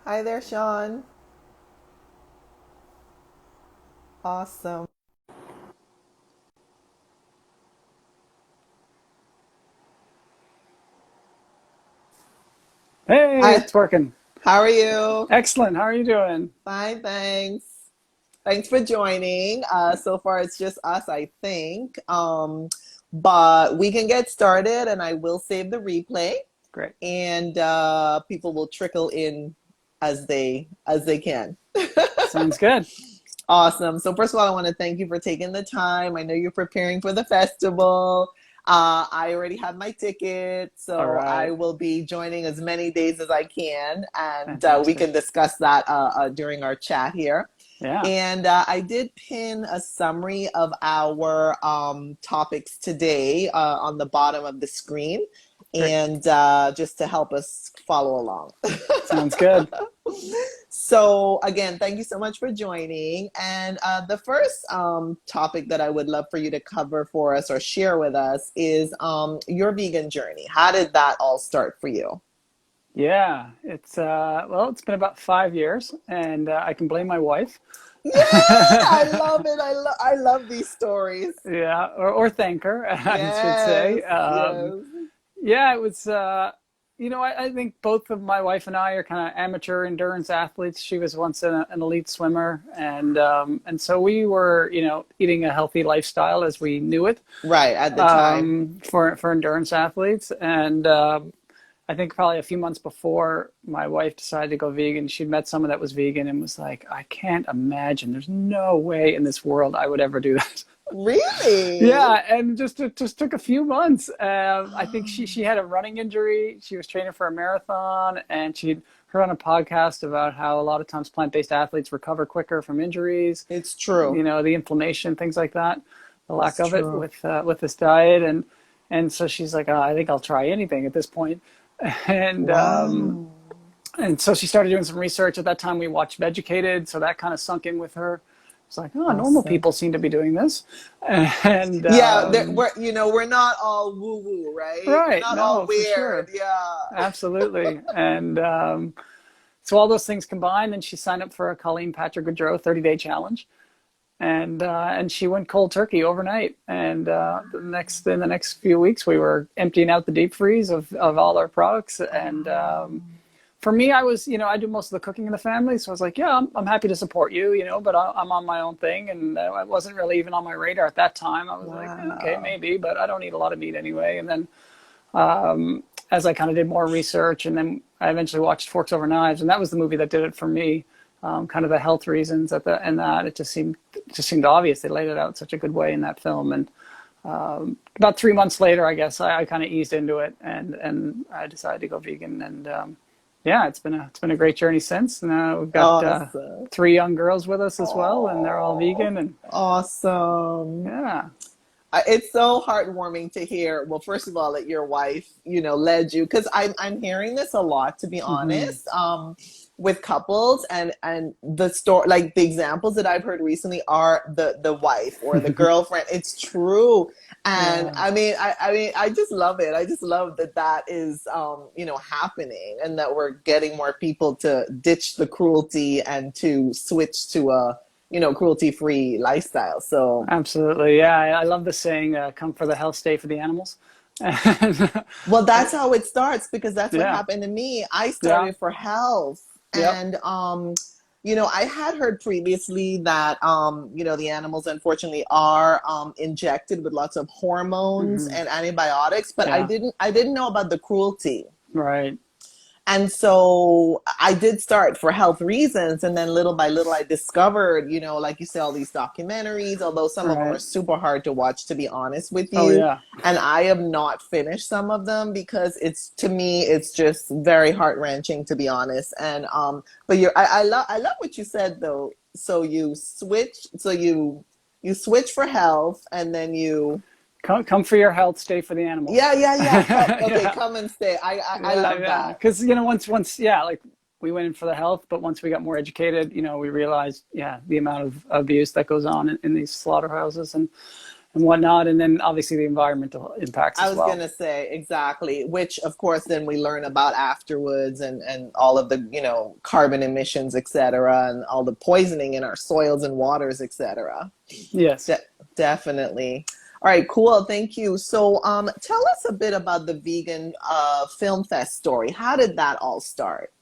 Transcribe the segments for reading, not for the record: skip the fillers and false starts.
Hi there, Shawn. Awesome. Hey, Hi, it's working. how are you? Excellent. How are you doing? Fine, thanks. Thanks for joining. So far, it's just us, I think. But we can get started, and I will save the replay, Great. and people will trickle in as they can. Sounds good. Awesome. So first of all, I want to thank you for taking the time. I know you're preparing for the festival. I already have my ticket, All so I right. will be joining as many days as I can, and we Fantastic. can discuss that during our chat here. Yeah. And I did pin a summary of our topics today on the bottom of the screen, Great. and just to help us follow along. Sounds good. So again, thank you so much for joining. And the first topic that I would love for you to cover for us or share with us is your vegan journey. How did that all start for you? Yeah. It's been about 5 years, and I can blame my wife. Yay! I love it. I love these stories. Yeah, or thank her, I should Yes, say. yes. Yeah, it was. I think both of my wife and I are kind of amateur endurance athletes. She was once an elite swimmer, and so we were, eating a healthy lifestyle as we knew it, Right, at the time. for endurance athletes. And I think probably a few months before my wife decided to go vegan, she'd met someone that was vegan and was like, I can't imagine. There's no way in this world I would ever do that. Really? Yeah, and it just took a few months. I think she had a running injury. She was training for a marathon, and she'd heard on a podcast about how a lot of times plant-based athletes recover quicker from injuries. It's true. The inflammation, things like that, the lack It's of it true. with this diet, and so she's like, I think I'll try anything at this point, and um, Wow. and so she started doing some research. At that time, we watched Vegucated, so that kind of sunk in with her. It's like, oh, normal Awesome. people seem to be doing this, and Yeah, we're not all woo woo, right? We're right, not all no, for weird. sure, Yeah. absolutely, and so all those things combined, and she signed up for a ℎ𝕝Patrick Gaudreau 30-day challenge, and she went cold turkey overnight. And in the next few weeks, we were emptying out the deep freeze of all our products, and for me, I was, I do most of the cooking in the family. So I was like, yeah, I'm happy to support you, but I'm on my own thing. And I wasn't really even on my radar at that time. I was like, okay, Wow. maybe, but I don't eat a lot of meat anyway. And then as I kind of did more research, and then I eventually watched Forks Over Knives, and that was the movie that did it for me. Kind of the health reasons and that it just seemed obvious. They laid it out such a good way in that film. And about 3 months later, I guess I kind of eased into it, and I decided to go vegan. And yeah, it's been a great journey since. Now we've got Awesome. three young girls with us as well, and they're all Oh, vegan. And awesome. yeah, It's so heartwarming to hear. Well, first of all, that your wife, led you, because I'm hearing this a lot, to be hmm honest, with couples, and the story, like the examples that I've heard recently are the wife or the girlfriend. It's true, and yeah, I mean, I just love it. I just love that is, happening, and that we're getting more people to ditch the cruelty and to switch to a, cruelty-free lifestyle. So. absolutely. Yeah, I love the saying, "Come for the health, stay for the animals." And, Well, that's how it starts, because that's what yeah, happened to me. I yeah, started for health, yep, and I had heard previously that the animals unfortunately are injected with lots of hormones hmm and antibiotics, but I yeah, didn't know about the cruelty. right, And so I did start for health reasons. And then little by little, I discovered, like you say, all these documentaries, although some of them are right. super hard to watch, to be honest with Oh you. yeah, And I have not finished some of them, because to me, it's just very heart wrenching, to be honest. And, but I love what you said though. So you switch for health, and then come for your health, stay for the animals. yeah, yeah, yeah. Okay, Yeah. come and stay. I Yeah, love yeah. that. Because once, yeah, like we went in for the health, but once we got more educated, we realized, yeah, the amount of abuse that goes on in these slaughterhouses, and whatnot. And then obviously the environmental impacts I as was well. gonna say exactly, which of course then we learn about afterwards, and all of the carbon emissions, etc., and all the poisoning in our soils and waters, etc. Yes. De- Definitely. All right, cool. Thank you. So, tell us a bit about the vegan film fest story. How did that all start?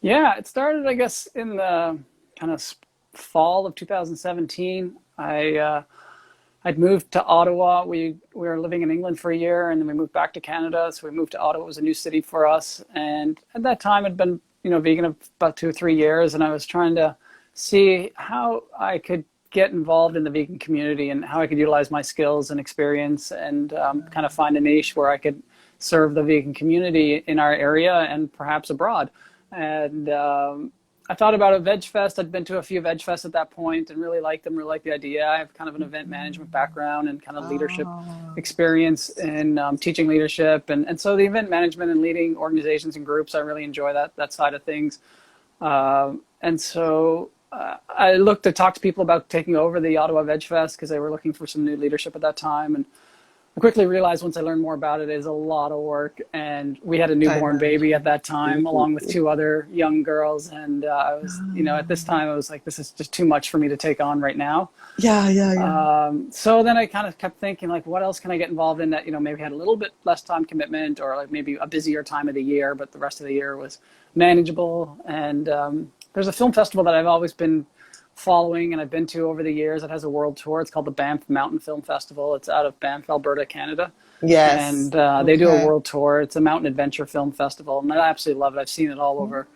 Yeah, it started, I guess, in the kind of fall of 2017. I'd moved to Ottawa. We were living in England for a year, and then we moved back to Canada. So we moved to Ottawa. It was a new city for us, and at that time, I'd been vegan about 2 or 3 years, and I was trying to see how I could get involved in the vegan community and how I could utilize my skills and experience, and kind of find a niche where I could serve the vegan community in our area and perhaps abroad. And I thought about a veg fest. I'd been to a few veg fests at that point and really liked them, really liked the idea. I have kind of an event management background and kind of leadership Oh, experience in teaching leadership. And so the event management and leading organizations and groups, I really enjoy that side of things. And so I looked to talk to people about taking over the Ottawa Veg Fest because they were looking for some new leadership at that time. And I quickly realized once I learned more about it, it is a lot of work. And we had a I newborn baby at imagine. that time, along with two other young girls. And I was, at this time, I was like, this is just too much for me to take on right now. Yeah, yeah, yeah. So then I kind of kept thinking, like, what else can I get involved in that, maybe had a little bit less time commitment, or like maybe a busier time of the year, but the rest of the year was manageable. And there's a film festival that I've always been following and I've been to over the years. It has a world tour. It's called the Banff Mountain Film Festival. It's out of Banff, Alberta, Canada. Yes. And they do a Okay. world tour. It's a mountain adventure film festival, and I absolutely love it. I've seen it all over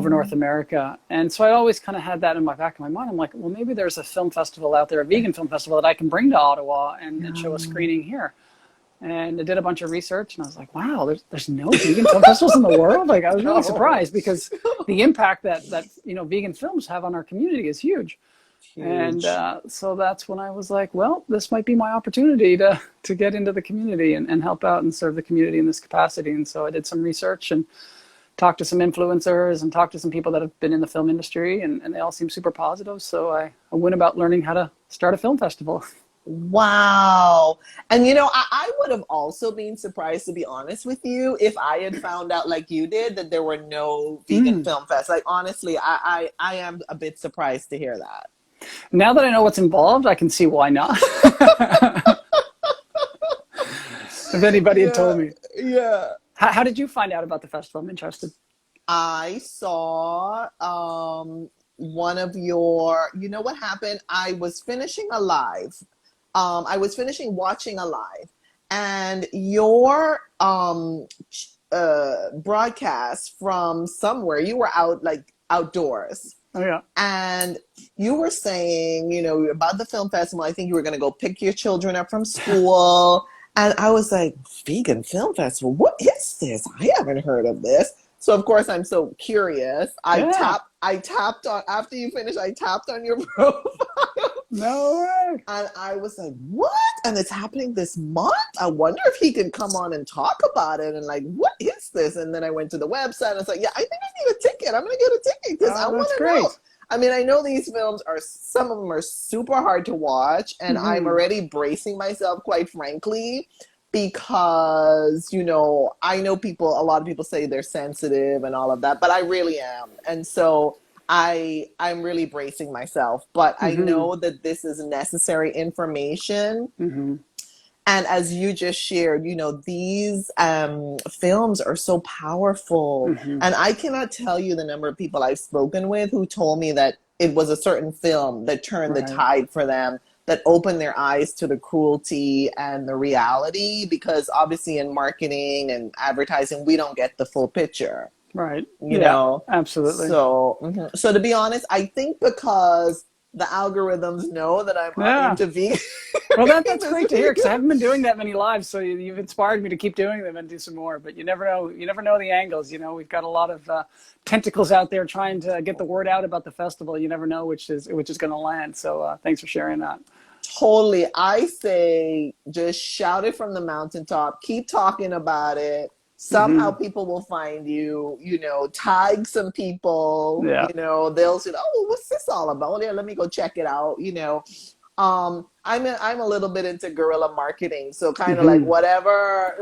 North America. And so I always kind of had that in my back of my mind. I'm like, well, maybe there's a film festival out there, a vegan film festival that I can bring to Ottawa and show a screening here. And I did a bunch of research, and I was like, wow, there's no vegan film festivals in the world. Like, I was really surprised because the impact that vegan films have on our community is huge. And Huge. so that's when I was like, well, this might be my opportunity to get into the community and help out and serve the community in this capacity. And so I did some research and talked to some influencers and talked to some people that have been in the film industry, and they all seem super positive. So I went about learning how to start a film festival. Wow. And I would have also been surprised, to be honest with you, if I had found out like you did that there were no vegan film fests. Like honestly, I am a bit surprised to hear that. Now that I know what's involved, I can see why not. If anybody had told me. Yeah. How did you find out about the festival? I'm interested. I saw one of your, what happened? I was finishing a live. I was finishing watching a live, and your broadcast from somewhere, you were out like outdoors. Oh, yeah. And you were saying, about the film festival. I think you were going to go pick your children up from school. And I was like, vegan film festival? What is this? I haven't heard of this. So of course I'm so curious. I tapped on, after you finished, I tapped on your profile. No way. And I was like, what? And it's happening this month? I wonder if he can come on and talk about it. And like, what is this? And then I went to the website and I was like, yeah, I think I need a ticket. I'm going to get a ticket because I want to know. I mean, I know these films some of them are super hard to watch, and I'm already bracing myself, quite frankly, because, I know a lot of people say they're sensitive and all of that, but I really am. And so I'm really bracing myself, but I know that this is necessary information. And as you just shared, these films are so powerful. And I cannot tell you the number of people I've spoken with who told me that it was a certain film that turned the tide for them, that opened their eyes to the cruelty and the reality, because obviously in marketing and advertising, we don't get the full picture. Right. You know? Absolutely. So, so to be honest, I think because the algorithms know that I'm into vegan. Well, that's great to hear, because I haven't been doing that many lives, so you've inspired me to keep doing them and do some more. But you never know. You never know the angles. We've got a lot of tentacles out there trying to get the word out about the festival. You never know which is going to land. So thanks for sharing that. Totally. I say just shout it from the mountaintop. Keep talking about it. Somehow people will find you, tag some people, they'll say, oh, what's this all about? Well, yeah, let me go check it out, I'm a little bit into guerrilla marketing, so kind of like Hmm. Yeah, whatever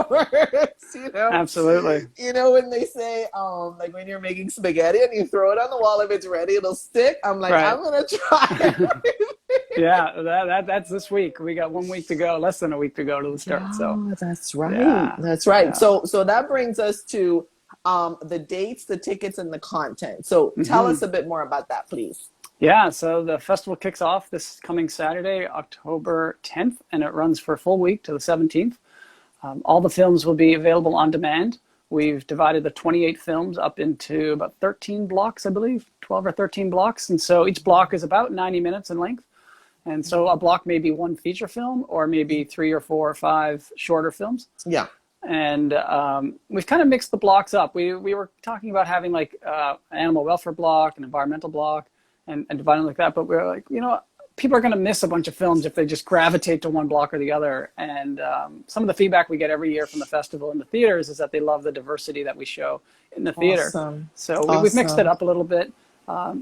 works, absolutely. when they say like when you're making spaghetti and you throw it on the wall, if it's ready, it'll stick. I'm like, Right. I'm gonna try. Yeah, that's this week. We got 1 week to go, less than a week to go to the start. So Yeah, that's right. yeah, That's right. yeah. So that brings us to the dates, the tickets, and the content. So tell Hmm. us a bit more about that, please. Yeah, so the festival kicks off this coming Saturday, October 10th, and it runs for a full week to the 17th. All the films will be available on demand. We've divided the 28 films up into about 13 blocks, I believe, 12 or 13 blocks. And so each block is about 90 minutes in length. And so a block may be one feature film or maybe 3 or 4 or 5 shorter films. Yeah. And we've kind of mixed the blocks up. We were talking about having like an animal welfare block, an environmental block, and dividing like that. But we were like, people are going to miss a bunch of films if they just gravitate to one block or the other. And some of the feedback we get every year from the festival and the theaters is that they love the diversity that we show in the theater. Awesome. So we've mixed it Awesome. up a little bit.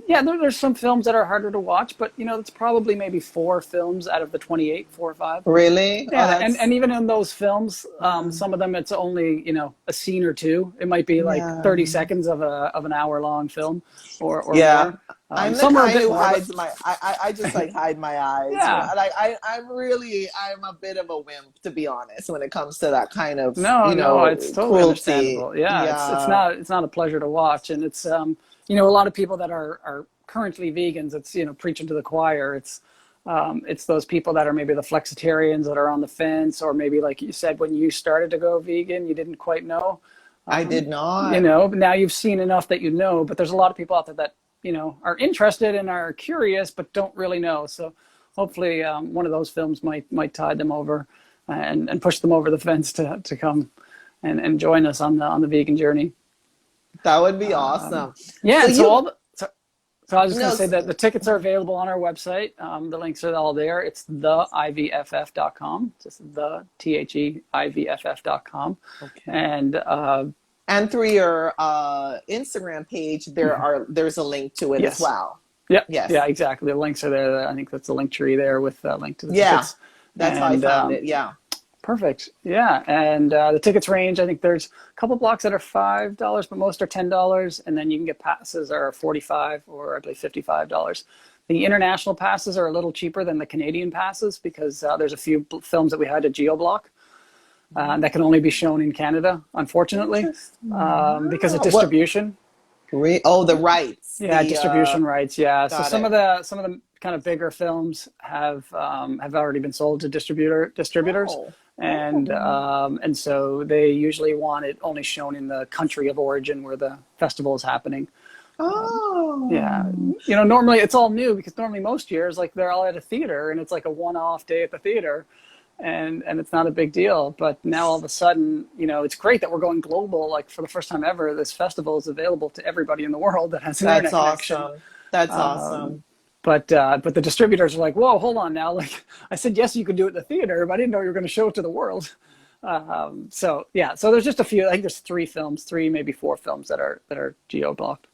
Yeah, there's some films that are harder to watch, but it's probably maybe 4 films out of the 28, 4 or 5. Really? Oh, Yeah, that's and even in those films, some of them it's only a scene or two. It might be like yeah. 30 seconds of an hour long film, or Yeah. more. I'm the Some are a kind bit who more. hides my I just like hide my eyes. Yeah. Like I'm a bit of a wimp, to be honest, when it comes to that kind of, No, it's totally cruelty. understandable. Yeah, Yeah. it's not a pleasure to watch, and it's a lot of people that are currently vegans. It's preaching to the choir. It's those people that are maybe the flexitarians that are on the fence, or maybe like you said, when you started to go vegan, you didn't quite know. I did not. But now you've seen enough that but there's a lot of people out there that are interested and are curious but don't really know. So hopefully one of those films might tide them over and push them over the fence to come and join us on the vegan journey. That would be awesome. Yeah, So and so you all the so I was just no going to say that the tickets are available on our website. The links are all there. It's theivff.com, just the THEIVFF.com. Okay. And through your Instagram page, there's a link to it as Yes. well. Yep. Yes. Yeah, exactly. The links are there. I think that's the link tree there with a link to the Yeah. tickets. That's how I found it. Yeah. Perfect. Yeah. And the tickets range, I think there's a couple blocks that are $5, but most are $10. And then you can get passes are $45 or I believe $55. The international passes are a little cheaper than the Canadian passes because there's a few films that we had to geo-block. That can only be shown in Canada, unfortunately, because of distribution. The rights. Yeah, distribution rights. Yeah, so some of the kind of bigger films have already been sold to distributors, and so they usually want it only shown in the country of origin where the festival is happening. Yeah, normally it's all new because normally most years like they're all at a theater and it's like a one-off day at the theater. And it's not a big deal, but now all of a sudden, it's great that we're going global. Like for the first time ever, this festival is available to everybody in the world that has an internet connection. That's awesome. But the distributors are like, whoa, hold on now. Like I said, yes, you could do it in the theater, but I didn't know you were going to show it to the world. So there's just a few. I think there's 3 maybe 4 films that are geo-blocked.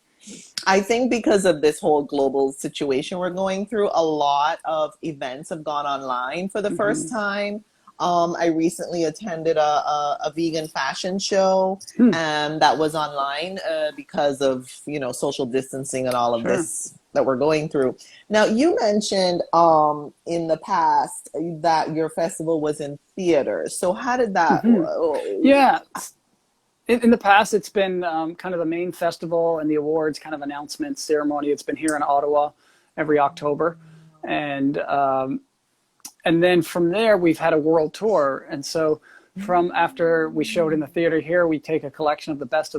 I think because of this whole global situation we're going through, a lot of events have gone online for the first time. I recently attended a vegan fashion show, and that was online because of social distancing and all of this that we're going through. Now, you mentioned in the past that your festival was in theaters. So how did that? Yeah. In the past, it's been kind of the main festival and the awards kind of announcement ceremony. It's been here in Ottawa every October. And then from there, we've had a world tour. And so from after we showed in the theater here, we take a collection of the best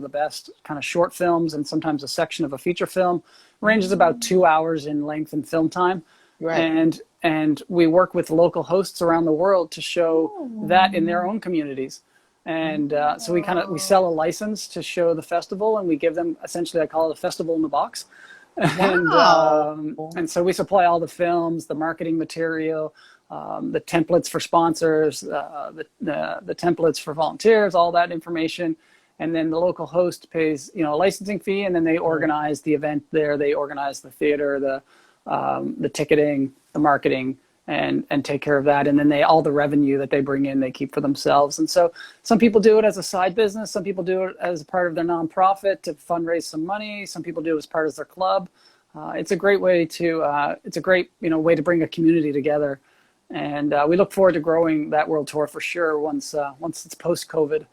kind of short films and sometimes a section of a feature film. Ranges about 2 hours in length and film time. Right. And we work with local hosts around the world to show that in their own communities. And so we sell a license to show the festival, and we give them essentially, I call it a festival in the box. And so we supply all the films, the marketing material, the templates for sponsors, the templates for volunteers, all that information. And then the local host pays, a licensing fee, and then they organize the event there. They organize the theater, the ticketing, the marketing, and take care of that. And then all the revenue that they bring in, they keep for themselves. And so some people do it as a side business. Some people do it as part of their nonprofit to fundraise some money. Some people do it as part of their club. It's a great way to, it's a great, way to bring a community together. And we look forward to growing that world tour for sure once it's post-COVID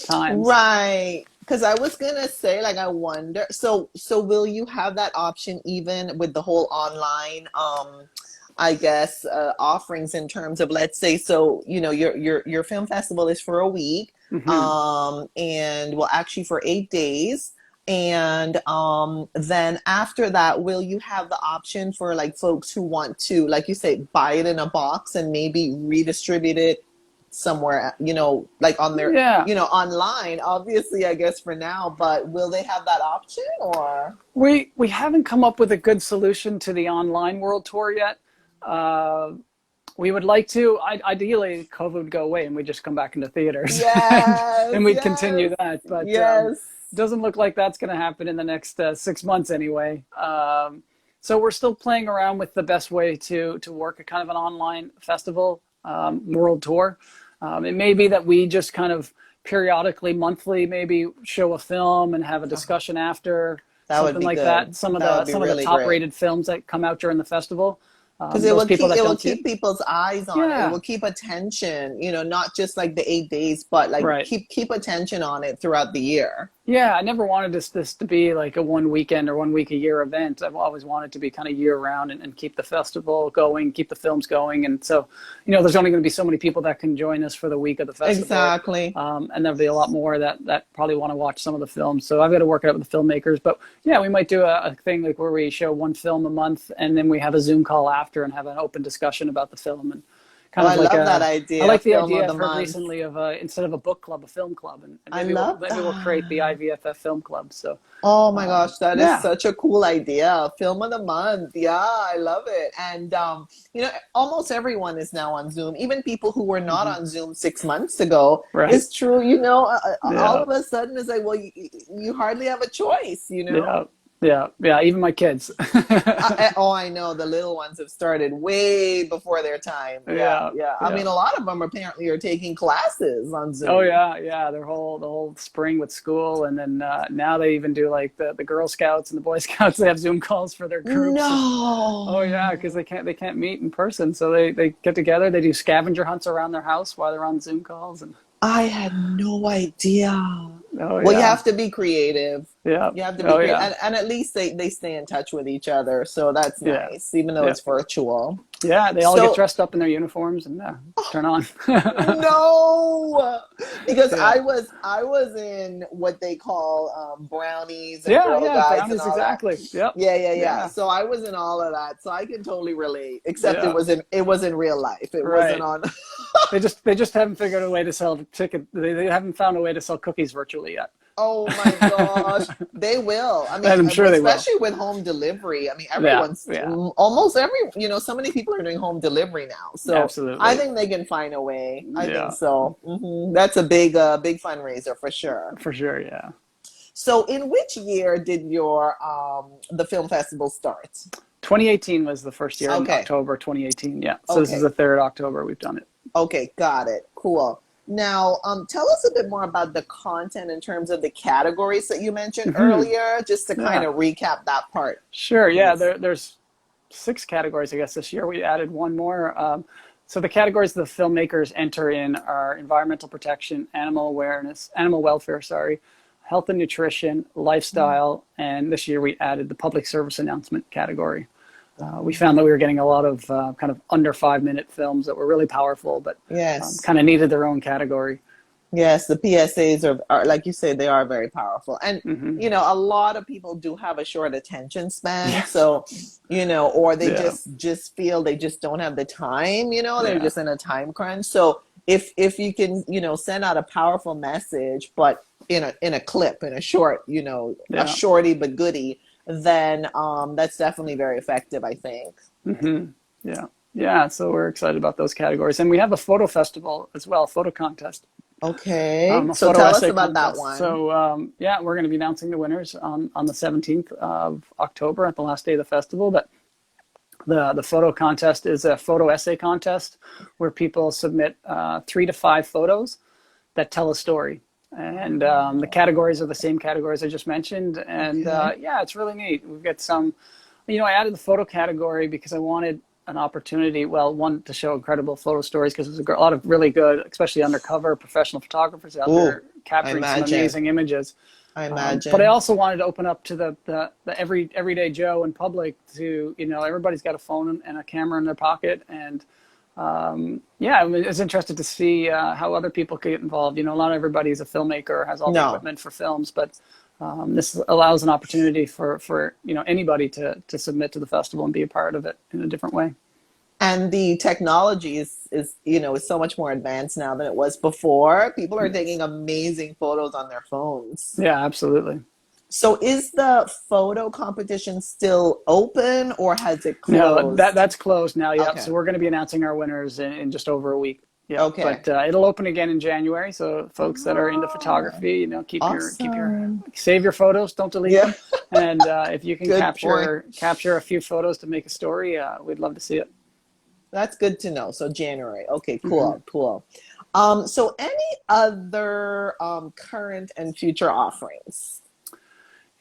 times. Right. Because I was gonna say, like, I wonder. So will you have that option even with the whole online, I guess, offerings in terms of, let's say, so your film festival is for a week, and well, actually for 8 days. And then after that, will you have the option for like folks who want to, like you say, buy it in a box and maybe redistribute it somewhere, like on their, online, obviously, I guess for now, but will they have that option or? We haven't come up with a good solution to the online world tour yet. We would like to, ideally COVID would go away and we just come back into theaters and we'd continue that. But it doesn't look like that's going to happen in the next 6 months anyway. So we're still playing around with the best way to work a kind of an online festival world tour. It may be that we just kind of periodically, monthly, maybe show a film and have a discussion after, something like that. Some of the top rated films that come out during the festival. Because it will keep people's eyes on it. It will keep attention, not just like the 8 days, but like keep attention on it throughout the year. Yeah, I never wanted this to be like a 1 weekend or 1 week a year event. I've always wanted to be kind of year round and keep the festival going, keep the films going. And so, there's only going to be so many people that can join us for the week of the festival. Exactly. And there'll be a lot more that probably want to watch some of the films. So I've got to work it out with the filmmakers. But yeah, we might do a thing like where we show one film a month and then we have a Zoom call after and have an open discussion about the film. And kind of I love that idea. I like the idea I've heard recently of instead of a book club, a film club, and maybe we'll create the IVFF film club. So oh my gosh, that is such a cool idea. Film of the month. Yeah, I love it. And almost everyone is now on Zoom. Even people who were not on Zoom 6 months ago. Right. It's true. All of a sudden it's like, well, you hardly have a choice. Yeah, even my kids. I know the little ones have started way before their time. Yeah. I mean, a lot of them apparently are taking classes on Zoom. Oh yeah. The whole spring with school, and then now they even do like the Girl Scouts and the Boy Scouts. They have Zoom calls for their groups. No. Oh yeah, because they can't meet in person, so they get together. They do scavenger hunts around their house while they're on Zoom calls. And I had no idea. Well, you have to be creative. Yeah. You have to be creative. Yeah. And at least they stay in touch with each other. So that's nice, even though it's virtual. Yeah, they all get dressed up in their uniforms and turn on. No, because I was in what they call brownies and Girl Guides brownies, and all exactly. That. Yep. Yeah. So I was in all of that, so I can totally relate. Except it was in real life. It wasn't on. They just haven't figured a way to sell ticket. They haven't found a way to sell cookies virtually yet. Oh my gosh, they will. I mean, I'm sure they will. Especially with home delivery. I mean, everyone's almost so many people are doing home delivery now. So absolutely. I think they can find a way. I think so. That's a big fundraiser for sure. For sure, yeah. So in which year did your the film festival start? 2018 was the first year, in October 2018. Yeah. So this is the third October we've done it. Okay, got it. Cool. Now, tell us a bit more about the content in terms of the categories that you mentioned earlier, just to kind of recap that part. Sure. Yeah, there's 6 categories, I guess, this year. We added one more. So the categories the filmmakers enter in are environmental protection, animal welfare, health and nutrition, lifestyle, and this year we added the public service announcement category. We found that we were getting a lot of kind of under 5-minute films that were really powerful, but kind of needed their own category. Yes, the PSAs are like you say, they are very powerful. And, a lot of people do have a short attention span. Yeah. So, or they just feel they just don't have the time, they're just in a time crunch. So if you can, send out a powerful message, but in a clip, in a short, a shorty but goodie, then that's definitely very effective, I think. Yeah, so we're excited about those categories. And we have a photo festival as well, photo contest. Okay, so tell us about that one. So we're going to be announcing the winners on the 17th of October at the last day of the festival. But The photo contest is a photo essay contest where people submit 3 to 5 photos that tell a story. And the categories are the same categories I just mentioned. And yeah, it's really neat. We've got some, I added the photo category because I wanted an opportunity, well, one, to show incredible photo stories, because there's a lot of really good, especially undercover professional photographers out there capturing some amazing images. I imagine. But I also wanted to open up to the everyday Joe in public to, everybody's got a phone and a camera in their pocket. And yeah, I was interested to see how other people could get involved. Not everybody's a filmmaker or has all the equipment for films, but this allows an opportunity for anybody to submit to the festival and be a part of it in a different way. And the technology is so much more advanced now than it was before. People are taking amazing photos on their phones. Yeah, absolutely. So is the photo competition still open, or has it closed? No, that's closed now. Yeah. Okay. So we're going to be announcing our winners in just over a week. Yeah. Okay. But it'll open again in January. So folks that are into photography, save your photos, don't delete them. And if you can capture a few photos to make a story, we'd love to see it. That's good to know. So January. Okay, cool, cool. So any other current and future offerings?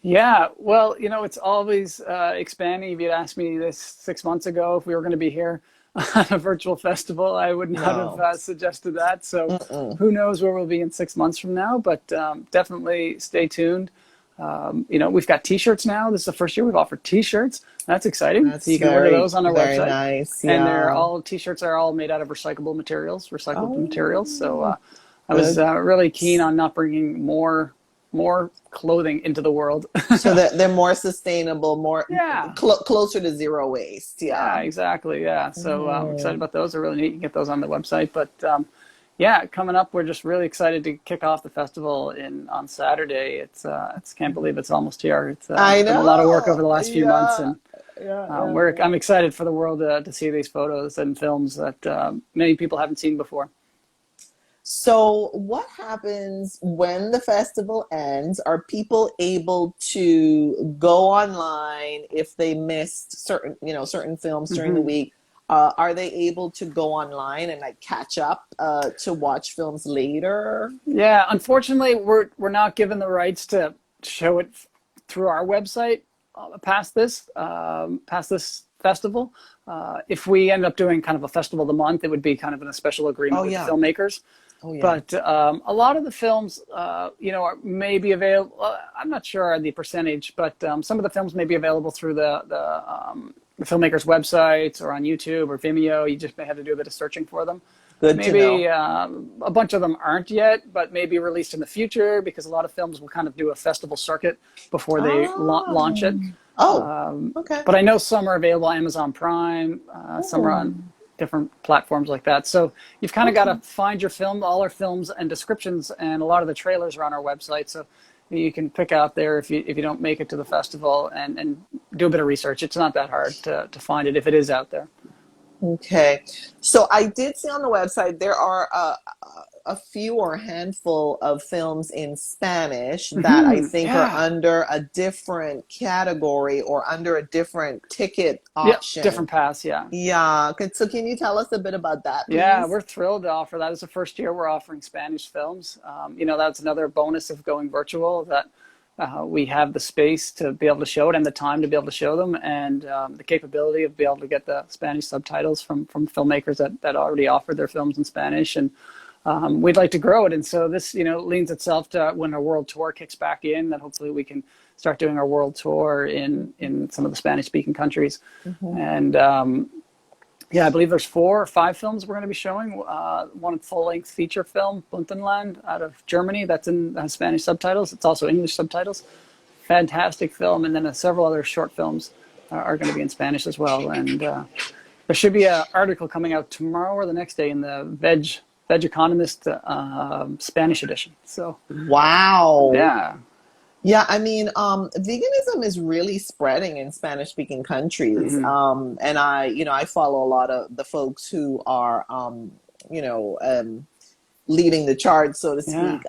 Yeah, well, it's always expanding. If you'd asked me this 6 months ago if we were going to be here on a virtual festival, I would not have suggested that. So who knows where we'll be in 6 months from now, but definitely stay tuned. We've got t-shirts now. This is the first year we've offered t-shirts. That's exciting. So you can order those on our website. Very nice. Yeah. And t-shirts are all made out of recyclable materials. So I was really keen on not bringing more clothing into the world. So that they're more sustainable, more closer to zero waste. Yeah, exactly. Yeah. So I'm excited about those. They're really neat. You can get those on the website. But yeah, coming up, we're just really excited to kick off the festival on Saturday. It's can't believe it's almost here. It's been a lot of work over the last few months, and I'm excited for the world to see these photos and films that many people haven't seen before. So what happens when the festival ends? Are people able to go online if they missed certain films during the week? Are they able to go online and catch up to watch films later? Yeah, unfortunately, we're not given the rights to show it through our website past this festival. If we end up doing kind of a festival of the month, it would be kind of in a special agreement with the filmmakers. But a lot of the films, may be available. I'm not sure on the percentage, but some of the films may be available through the filmmakers' websites or on YouTube or Vimeo. You just may have to do a bit of searching for them. Good to know. Maybe a bunch of them aren't yet, but may be released in the future, because a lot of films will kind of do a festival circuit before they launch it. Okay. But I know some are available on Amazon Prime, some are on different platforms like that. So you've kind of got to find your film. All our films and descriptions and a lot of the trailers are on our website. So you can pick out there if you don't make it to the festival and do a bit of research. It's not that hard to find it if it is out there. Okay. So I did see on the website there are a few or a handful of films in Spanish that I think are under a different category or under a different ticket option. Different pass, Yeah. So can you tell us a bit about that, please? Yeah, we're thrilled to offer that. It's the first year we're offering Spanish films. That's another bonus of going virtual, that we have the space to be able to show it and the time to be able to show them, and the capability of being able to get the Spanish subtitles from filmmakers that already offer their films in Spanish. And we'd like to grow it. And so this, leans itself to when our world tour kicks back in, that hopefully we can start doing our world tour in some of the Spanish speaking countries. And I believe there's 4 or 5 films we're going to be showing. One full-length feature film, ℊ𝕤𝕤 out of Germany, that's in Spanish subtitles. It's also English subtitles. Fantastic film. And then several other short films are going to be in Spanish as well. And there should be an article coming out tomorrow or the next day in the Veg Economist Spanish edition. So wow. Yeah. Yeah, I mean, veganism is really spreading in Spanish-speaking countries, and I follow a lot of the folks who are, leading the charge, so to Yeah. speak,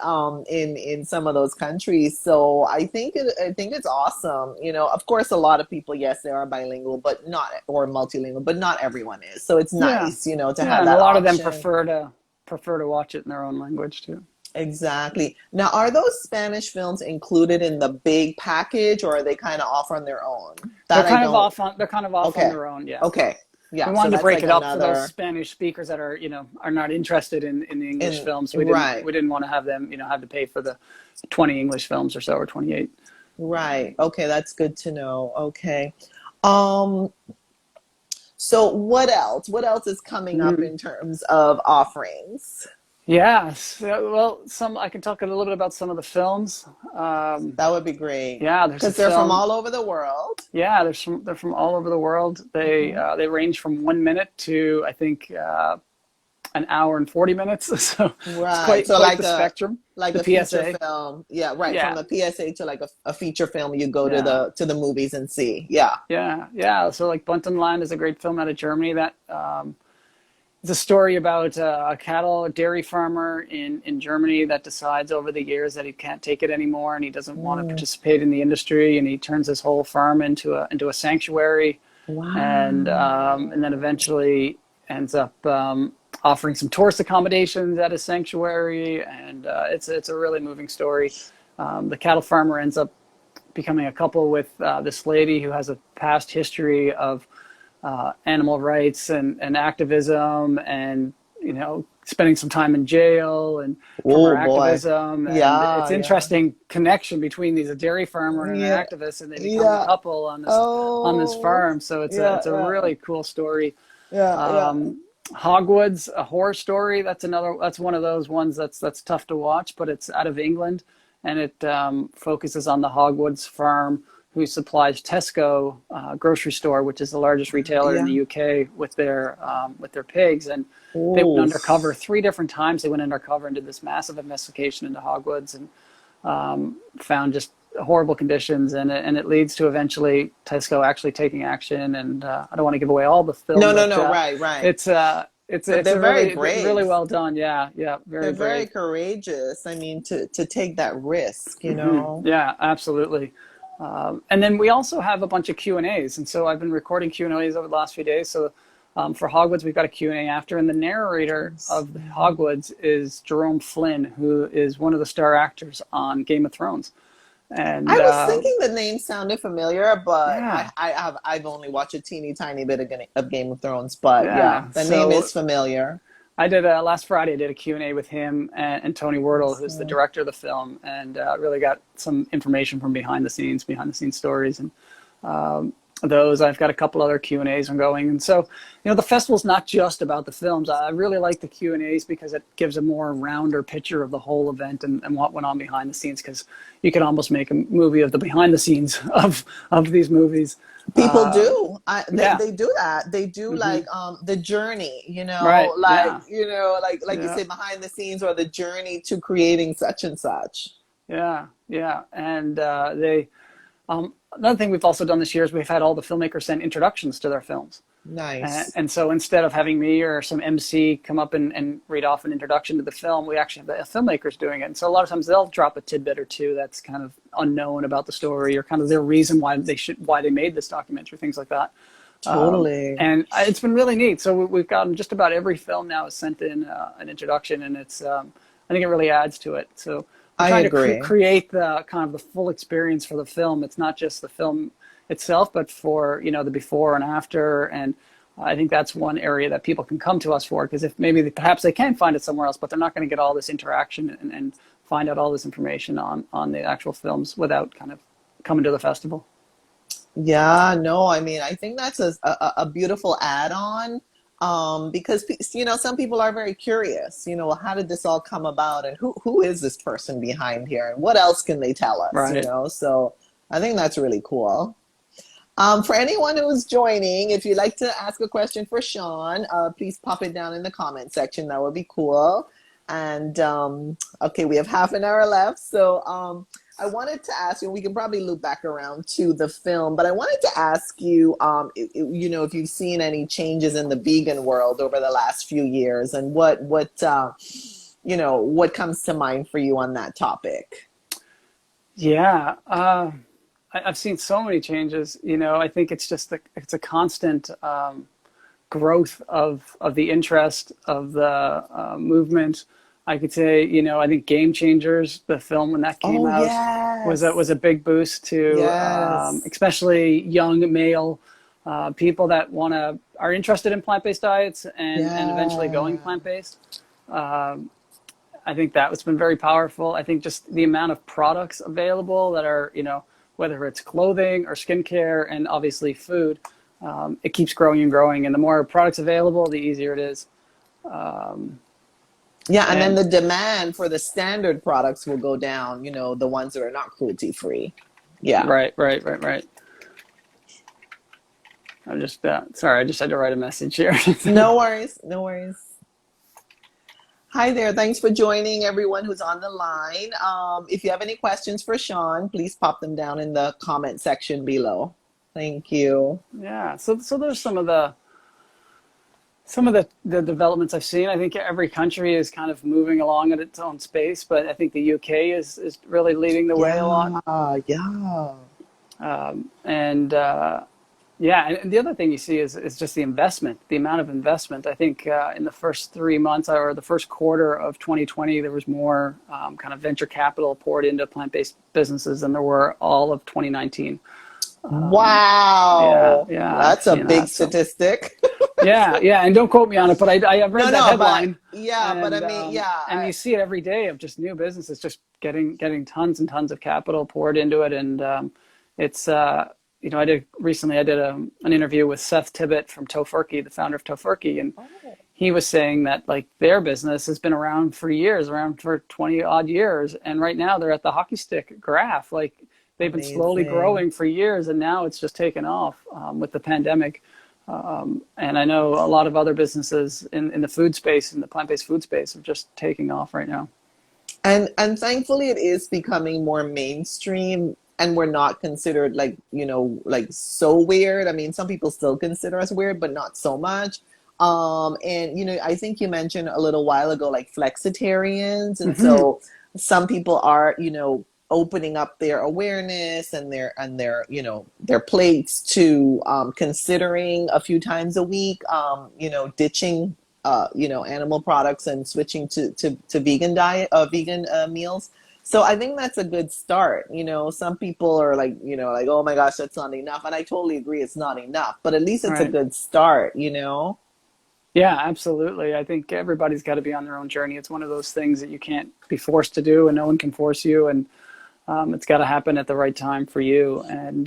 in some of those countries. So I think it's awesome. You know, of course, a lot of people, yes, they are bilingual, but not or multilingual, but not everyone is. So it's Yeah. nice, you know, to Yeah. have And a that lot of them option. prefer to watch it in their own language too. Exactly. Now, are those Spanish films included in the big package, or are they kind of off on their own? That I don't. They're kind of off on Okay. their own. Yeah. Okay. We Yeah. So wanted to that's break like it up for those another Spanish speakers that are, are not interested in the English in films. right. We didn't want to have them, have to pay for the 20 English films or so, or 28. Right. Okay, that's good to know. Okay. Um, so what else? What else is coming up Mm. in terms of offerings? Yeah. So, well, I can talk a little bit about some of the films. Um, That would be great. yeah, there's a Because they're from film. all over the world. Yeah, they're from all over the world. Hmm. They range from 1 minute to I think an hour and 40 minutes. So it's Right. So quite the spectrum. like The a feature PSA. film. Yeah, right. From Yeah, a PSA to like a feature film you go yeah, to the movies and see. Yeah. yeah. So like ℍ𝕗𝕗 is a great film out of Germany that it's a story about a dairy farmer in Germany that decides over the years that he can't take it anymore and he doesn't want to Mm. participate in the industry and he turns his whole farm into a sanctuary and then eventually ends up offering some tourist accommodations at a sanctuary, and it's a really moving story. The cattle farmer ends up becoming a couple with this lady who has a past history of animal rights and activism, and spending some time in jail and from her Oh boy. activism, and Yeah, it's yeah. interesting connection between these a dairy farmer and an Yeah. activist, and they become a Yeah. couple on this Oh. farm. So Yeah, it's a yeah. really cool story. Yeah, yeah. Um, Hogwarts, a horror story. That's one of those ones that's tough to watch, but it's out of England, and it focuses on the Hogwarts farm who supplies Tesco grocery store, which is the largest retailer in the Yeah. UK, with their pigs. And they went Oof. undercover 3 different times. They went undercover and did this massive investigation into Hogwarts and found just horrible conditions, and it leads to eventually Tesco actually taking action. And I don't want to give away all the film, No, no, but no. Right, right. But it's they're a very really brave. well done. Yeah, yeah, They're very very brave. courageous. I mean, to take that risk, you Hmm. know. Yeah, absolutely. And then we also have a bunch of Q&As, and so I've been recording Q&As over the last few days. So for Hogwarts, we've got a Q&A after, and the narrator of Hogwarts is Jerome Flynn, who is one of the star actors on Game of Thrones. And I was thinking the name sounded familiar, but yeah, I've only watched a teeny tiny bit of Game of Thrones. But yeah, yeah. the name So is familiar. I did last Friday. I did a Q&A with him and Tony Wordle, who's the Awesome. director of the film, and really got some information from behind the scenes stories, and those. I've got a couple other Q&As ongoing, and so the festival's not just about the films. I really like the Q&As because it gives a more rounder picture of the whole event and what went on behind the scenes. Because you could almost make a movie of the behind the scenes of these movies. People Uh, do. yeah. They do that. They do Hmm. like the journey, Right. Yeah. like you Yeah. say behind the scenes or the journey to creating such and such. Yeah. Yeah. And another thing we've also done this year is we've had all the filmmakers send introductions to their films. Nice. And so instead of having me or some MC come up and read off an introduction to the film, we actually have the filmmakers doing it. And so a lot of times they'll drop a tidbit or two that's kind of unknown about the story or kind of their reason why they made this documentary, things like that. Totally. And it's been really neat. So we've gotten just about every film now has sent in an introduction, and it's I think it really adds to it. So we're I trying to agree. create the kind of the full experience for the film. It's not just the film itself, but for the before and after. And I think that's one area that people can come to us for, because if maybe perhaps they can find it somewhere else, but they're not going to get all this interaction and find out all this information on the actual films without kind of coming to the festival. Yeah, no, I mean, I think that's a beautiful add-on, because some people are very curious. Well, how did this all come about, and who is this person behind here, and what else can they tell us? Right. So I think that's really cool. For anyone who's joining, if you'd like to ask a question for Shawn, please pop it down in the comment section. That would be cool. And okay, we have half an hour left, so I wanted to ask you, we can probably loop back around to the film, but I wanted to ask you, if you've seen any changes in the vegan world over the last few years, and what what comes to mind for you on that topic? Yeah, I've seen so many changes. I think it's just it's a constant growth of the interest of the movement. I could say, I think Game Changers, the film when that came Oh, out, was a yes. big boost to Yes. especially young male people that are interested in plant-based diets and eventually going Yeah. plant-based. I think that has been very powerful. I think just the amount of products available that are, whether it's clothing or skincare and obviously food, it keeps growing and growing. And the more products available, the easier it is. Yeah, and then And the demand for the standard products will go down, the ones that are not cruelty free. Yeah. right. I'm just, sorry, I just had to write a message here. No worries. No worries. Hi there. Thanks for joining everyone who's on the line. If you have any questions for Shawn, please pop them down in the comment section below. Thank you. Yeah. So there's some of the developments I've seen. I think every country is kind of moving along at its own space, but I think the UK is really leading the way a lot. Yeah. Yeah, and the other thing you see is just the investment, the amount of investment. I think in the first 3 months or the first quarter of 2020, there was more kind of venture capital poured into plant-based businesses than there were all of 2019. Wow. Yeah, I've That's a seen big that. So, statistic. yeah, and don't quote me on it, but I have read No, that no, headline. but I mean, yeah. And you see it every day of just new businesses just getting tons and tons of capital poured into it, and it's I did an interview with Seth Tibbett from ℎ𝕗𝕑, the founder of ℎ𝕗𝕑, and he was saying that like their business has been around for years, around for 20 odd years, and right now they're at the hockey stick graph. Like they've been slowly growing for years, and now it's just taken off with the pandemic. And I know a lot of other businesses in the food space, in the plant-based food space, are just taking off right now. And thankfully it is becoming more mainstream, and we're not considered like so weird. I mean, some people still consider us weird, but not so much. And I think you mentioned a little while ago like flexitarians, and so some people are opening up their awareness and their plates to considering a few times a week ditching animal products and switching to vegan meals. So I think that's a good start. Some people are like, oh my gosh, that's not enough. And I totally agree, it's not enough, but at least it's a good start. Yeah, absolutely. I think everybody's got to be on their own journey. It's one of those things that you can't be forced to do, and no one can force you. And it's got to happen at the right time for you. And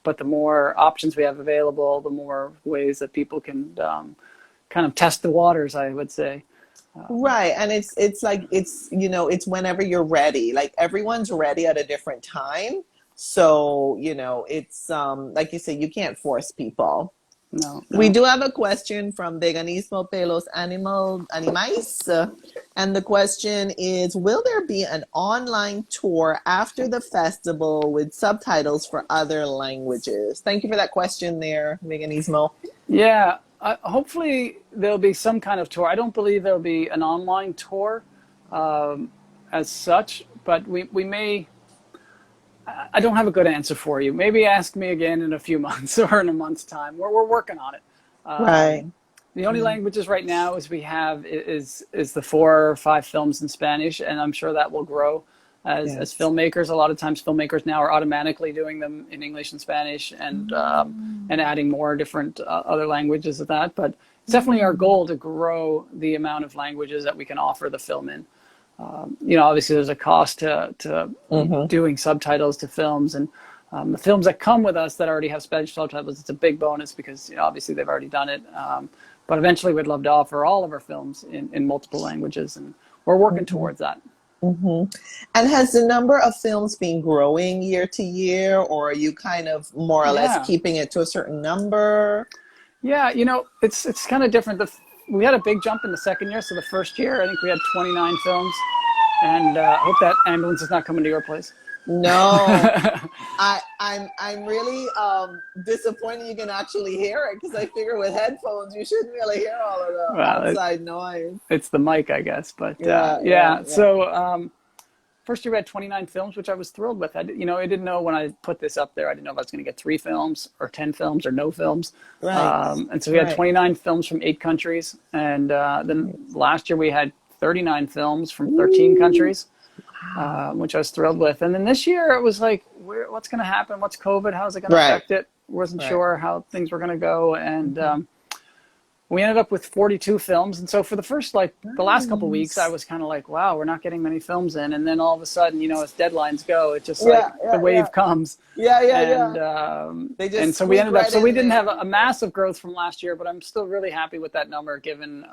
but the more options we have available, the more ways that people can kind of test the waters, I would say. Right. And it's like, it's whenever you're ready. Like everyone's ready at a different time. So, it's like you say, you can't force people. No. We do have a question from Veganismo Pelos Animais. And the question is, will there be an online tour after the festival with subtitles for other languages? Thank you for that question there, Veganismo. Yeah. Hopefully there'll be some kind of tour. I don't believe there'll be an online tour as such, but we may. I don't have a good answer for you. Maybe ask me again in a few months or in a month's time. We're working on it. Right. The only languages right now we have is the 4 or 5 films in Spanish, and I'm sure that will grow as filmmakers. A lot of times filmmakers now are automatically doing them in English and Spanish and adding more different other languages of that. But it's definitely our goal to grow the amount of languages that we can offer the film in. Obviously there's a cost to doing subtitles to films, and the films that come with us that already have Spanish subtitles, it's a big bonus because obviously they've already done it. But eventually we'd love to offer all of our films in multiple languages, and we're working towards that. And has the number of films been growing year to year, or are you kind of more or less keeping it to a certain number? Yeah, it's kind of different. We had a big jump in the second year. So the first year, I think we had 29 films. And I hope that ambulance is not coming to your place. No, I'm really disappointed you can actually hear it because I figure with headphones you shouldn't really hear all of the Well, outside noise. it's the mic, I guess. But Yeah, yeah, yeah, yeah. so first year we had 29 films, which I was thrilled with. I didn't know when I put this up there, I didn't know if I was going to get 3 films or 10 films or no films. Right, And so we had right. 29 films from 8 countries. And then Nice. last year we had 39 films from 13 Ooh, countries, wow. which I was thrilled with. And then this year it was like, what's going to happen? What's COVID? How's it going to Right, affect it? Wasn't right. sure how things were going to go. And Mhm. we ended up with 42 films. And so for the first, like the last couple of weeks, I Nice. was kind of like, wow, we're not getting many films in. And then all of a sudden, as deadlines go, it just like Yeah, the yeah, yeah. wave comes. Yeah, yeah, yeah. And They and just so we squeak ended up, right so we in didn't have there. a massive growth from last year, but I'm still really happy with that number given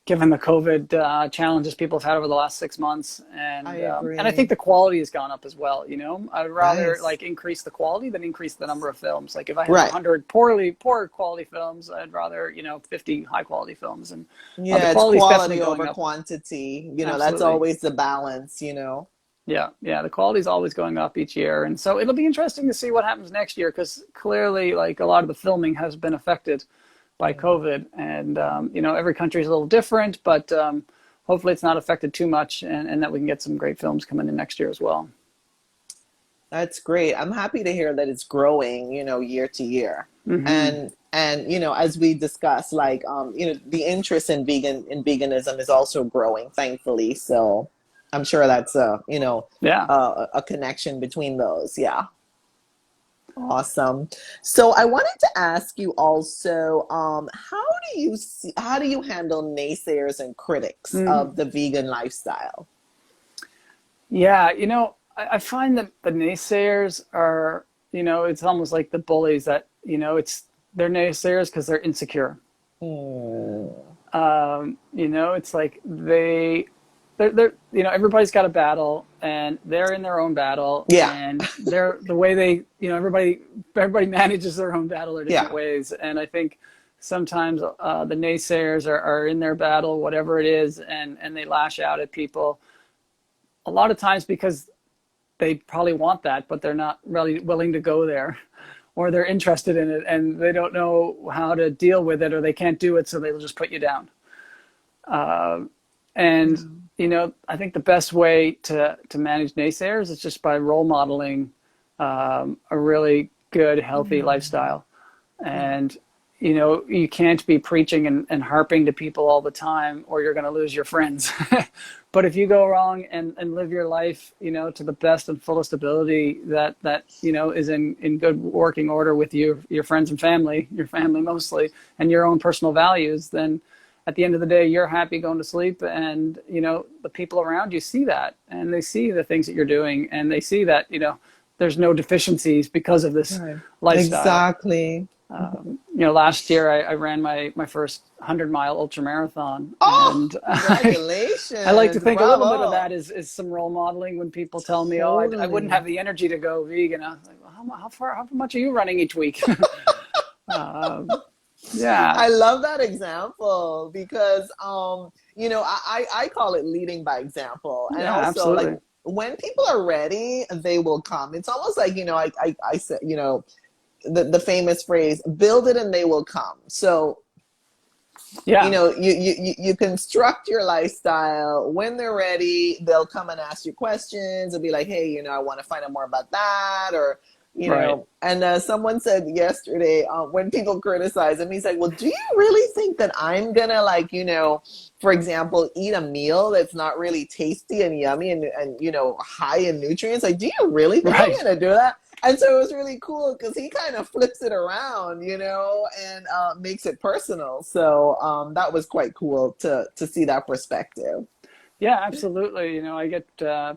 the COVID challenges people have had over the last 6 months, I and I think agree. the quality has gone up as well. I'd rather Nice. like increase the quality than increase the number of films. Like if I have Right. 100 poor quality films, I'd rather 50 high quality films, and the Yeah, it's quality is definitely quality going over up. quantity. That's Absolutely. always the balance. Yeah, yeah, the quality is always going up each year, and so it'll be interesting to see what happens next year because clearly, like a lot of the filming has been affected by COVID, and every country is a little different, but hopefully it's not affected too much, and that we can get some great films coming in next year as well. That's great. I'm happy to hear that it's growing, year to year. Hmm. And as we discussed, like the interest in veganism is also growing, thankfully. So I'm sure that's Yeah. a connection between those. Yeah. Awesome. So I wanted to ask you also, how do you handle naysayers and critics Mm. of the vegan lifestyle? Yeah, I find that the naysayers are, it's almost like the bullies that, they're naysayers because they're insecure. Hmm. It's like they're everybody's got a battle and they're in their own battle Yeah, and they're the way they everybody manages their own battle in different yeah, ways, and I think sometimes the naysayers are in their battle, whatever it is, and they lash out at people a lot of times because they probably want that, but they're not really willing to go there, or they're interested in it and they don't know how to deal with it, or they can't do it, so they'll just put you down. And I think the best way to manage naysayers is just by role modeling a really good, healthy lifestyle. yeah. And you can't be preaching and harping to people all the time, or you're going to lose your friends. But if you go wrong and live your life, to the best and fullest ability that is in good working order with your friends and family, your family mostly, and your own personal values, then at the end of the day, you're happy going to sleep, and the people around you see that, and they see the things that you're doing, and they see that there's no deficiencies because of this Right. lifestyle. Exactly. Last year I ran my first 100-mile ultra marathon, Oh, and I like to congratulations. think a little bit of Bravo. that is some role modeling. When people tell me, "Oh, I wouldn't have Totally. the energy to go vegan," I was like, "Well, how much are you running each week?" um, yeah, I love that example because I call it leading by example. And yeah, also like absolutely, when people are ready, they will come. It's almost like, I said, the famous phrase, build it and they will come. So yeah, you construct your lifestyle. When they're ready, they'll come and ask you questions and be like, hey, I want to find out more about that, or right, and someone said yesterday, when people criticize him, he's like, well, do you really think that I'm gonna, like, for example, eat a meal that's not really tasty and yummy and high in nutrients? Like, do you really think I'm right. gonna do that? And so it was really cool because he kind of flips it around, and makes it personal. So that was quite cool to see that perspective. Yeah, absolutely. I get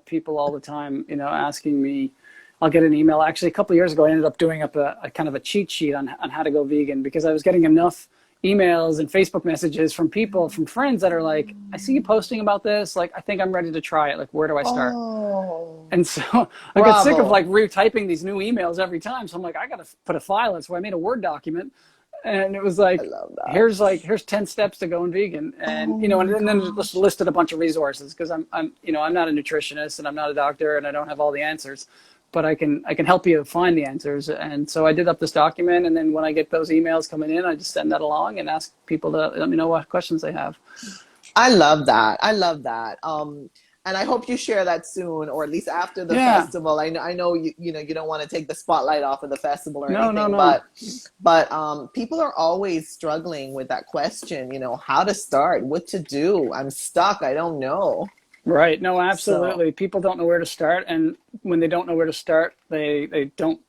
people all the time, asking me. I'll get an email. Actually, a couple of years ago, I ended up doing up a kind of a cheat sheet on how to go vegan because I was getting enough emails and Facebook messages from people, from friends that are like, I see you posting about this. Like, I think I'm ready to try it. Like, where do I start? Oh, And so I got sick of like bravo. retyping these new emails every time. So I'm like, I got to put a file in. So I made a Word document And it was I like, love that. here's 10 steps to going vegan. And, Oh you know, my and then just gosh. listed a bunch of resources because I'm not a nutritionist and I'm not a doctor and I don't have all the answers, but I can help you find the answers. And so I did up this document. And then when I get those emails coming in, I just send that along and ask people to let me know what questions they have. I love that. I love that. And I hope you share that soon, or at least after the Yeah. festival. I know you know you don't want to take the spotlight off of the festival or No, no, anything, no. but people are always struggling with that question. You know, how to start, what to do. I'm stuck. I don't know. Right. No, So absolutely. People don't know where to start. And when they don't know where to start, they don't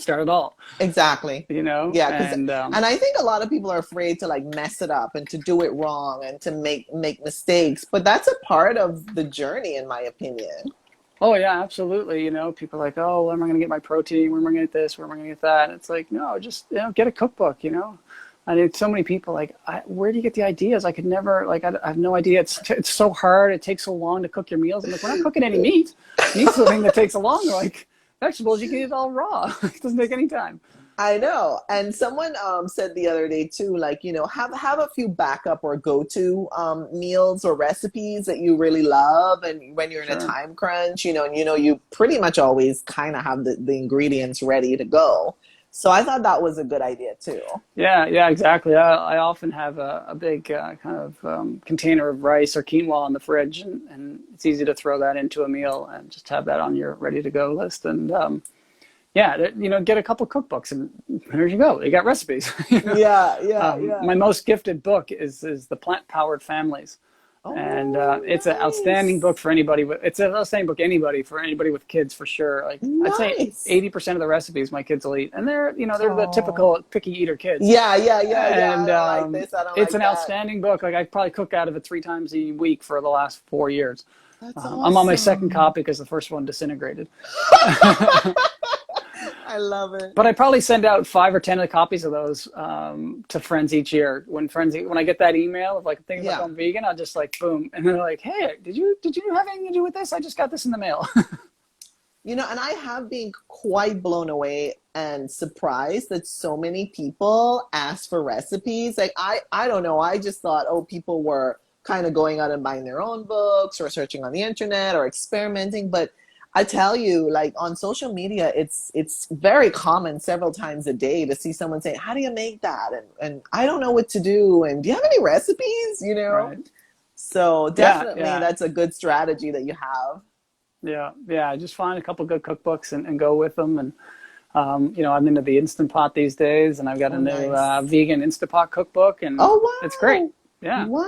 start at all, exactly. you know? Yeah, because And, and I think a lot of people are afraid to like mess it up and to do it wrong and to make mistakes. But that's a part of the journey, in my opinion. oh yeah, absolutely. You know, people are like, oh, where am I going to get my protein? Where am I going to get this? Where am I going to get that? And it's like, no, just, get a cookbook, you know? I need so many people like, where do you get the ideas? I could never, like, I have no idea. It's so hard. It takes so long to cook your meals. I'm like, we're not cooking any meat. Meat's the thing that takes so long. Like vegetables, you can eat it all raw. It doesn't take any time. I know. And someone said the other day too, like, you know, have a few backup or go-to meals or recipes that you really love. And when you're in a Sure. time crunch, you know, and you know, you pretty much always kind of have the ingredients ready to go. So I thought that was a good idea too. Yeah, yeah, exactly. I often have a big kind of container of rice or quinoa in the fridge, and it's easy to throw that into a meal and just have that on your ready to go list. And yeah, get a couple cookbooks, and there you go. You got recipes. Yeah, yeah, My yeah. most gifted book is the Plant Powered Families, and Oh, it's an outstanding nice. book for anybody. It's an outstanding book for anybody with kids for sure. Like I'd say Nice. 80% of the recipes my kids will eat, and they're the Oh. typical picky eater kids. Yeah, yeah, yeah, yeah. I And don't like this. I don't it's like an that. outstanding book. Like I probably cook out of it 3 times a week for the last 4 years. That's I'm on my second awesome. copy because the first one disintegrated. I love it. But I probably send out 5 or 10 of the copies of those to friends each year. When I get that email of like thinking about Yeah. going vegan, I'll just like boom, and they're like, "Hey, did you have anything to do with this? I just got this in the mail." You know, and I have been quite blown away and surprised that so many people ask for recipes. Like I don't know. I just thought, oh, people were kind of going out and buying their own books or searching on the internet or experimenting. But I tell you, like on social media, it's very common several times a day to see someone saying, "How do you make that?" And I don't know what to do. And do you have any recipes? You know? Right? So Yeah, definitely yeah. that's a good strategy that you have. Yeah, yeah. Just find a couple good cookbooks and go with them. And I'm into the Instant Pot these days, and I've got a Oh, new nice. vegan Instapot cookbook, and it's great. Oh, Yeah, wow.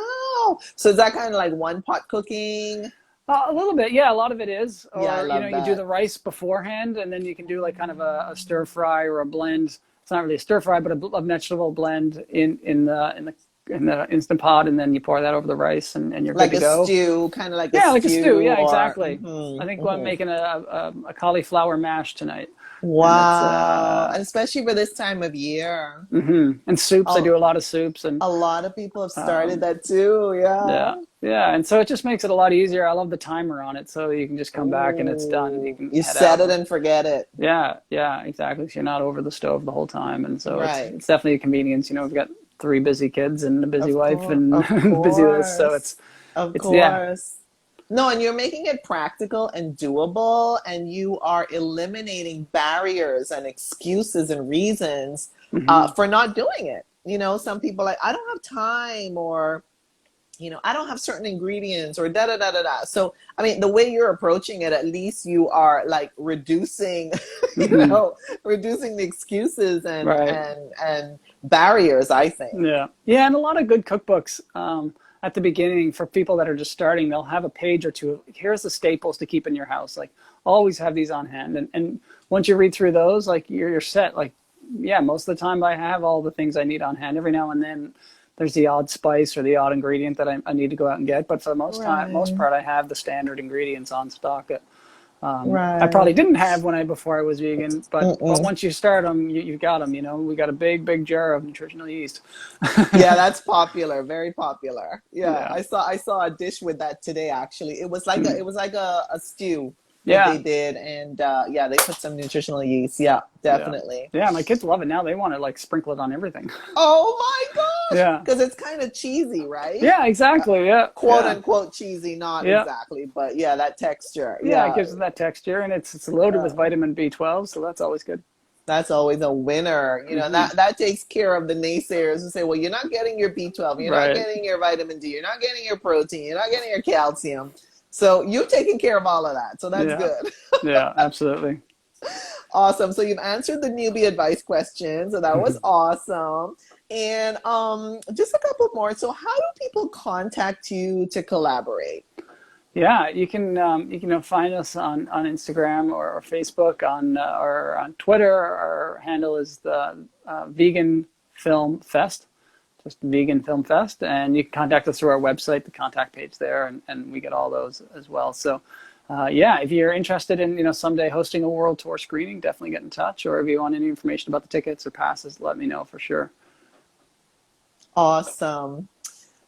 Wow. So is that kind of like one pot cooking? a little bit. Yeah, a lot of it is. Yeah, I Or love you do that. the rice beforehand, and then you can do like kind of a stir fry or a blend. It's not really a stir fry, but a vegetable blend in the Instant Pot, and then you pour that over the rice, and you're good Like to a go. stew, kind of like a Yeah, like a stew stew. Yeah, or exactly. I think I'm mhm. making a cauliflower mash tonight, and it's Wow. And especially for this time of year. and soups. I A, do a lot of soups, and a lot of people have started um, that too. yeah, Yeah. yeah, and so it just makes it a lot easier. I love the timer on it, so you can just come back and it's done. You Oh, can you head set out. it and forget it. Yeah, yeah, exactly. So you're not over the stove the whole time, and so it's Right. it's definitely a convenience. We've got 3 busy kids and a busy wife and Of busy this, so course. it's Of it's yeah. course. No, and you're making it practical and doable, and you are eliminating barriers and excuses and reasons Hmm. for not doing it. You know, some people are like, I don't have time, or, you know, I don't have certain ingredients, or da da da da da. So, I mean, the way you're approaching it, at least you are like reducing, you Hmm. know, reducing the excuses Right. and barriers, I think. Yeah. Yeah, and a lot of good cookbooks at the beginning for people that are just starting, they'll have a page or two of here's the staples to keep in your house. Like always have these on hand. And once you read through those, like you're set. Like, yeah, most of the time I have all the things I need on hand. Every now and then there's the odd spice or the odd ingredient that I need to go out and get. But for the most Right. part, I have the standard ingredients on stock. I probably Right. didn't have before I was vegan, but Mm-mm. once you start them, you've got them. We got a big jar of nutritional yeast. Yeah, that's popular, very popular. Yeah, Yeah. I saw a dish with that today actually. It was like a stew. that Yeah. they did, and yeah, they put some nutritional yeast. Yeah, Yeah. definitely. Yeah. My kids love it now. They want to like sprinkle it on everything. Oh my gosh, Yeah. because it's kind of cheesy, right? Yeah, exactly. Yeah. Quote Yeah. unquote cheesy, not Yeah. exactly, but yeah, that texture. Yeah. It Yeah, gives it that texture, and it's loaded yeah. with vitamin B12, so that's always good. That's always a winner. Hmm. That takes care of the naysayers who say, well, you're not getting your B12, you're not Right. getting your vitamin D, you're not getting your protein, you're not getting your calcium. So you've taken care of all of that. So that's Yeah. good. Yeah. Absolutely. Awesome. So you've answered the newbie advice question. So that was awesome. And just a couple more. So how do people contact you to collaborate? Yeah, you can find us on Instagram or Facebook or on Twitter. Our handle is the Vegan Film Fest, just Vegan Film Fest, and you can contact us through our website, the contact page there, and we get all those as well. So, yeah, if you're interested in someday hosting a world tour screening, definitely get in touch. Or if you want any information about the tickets or passes, let me know for sure. Awesome.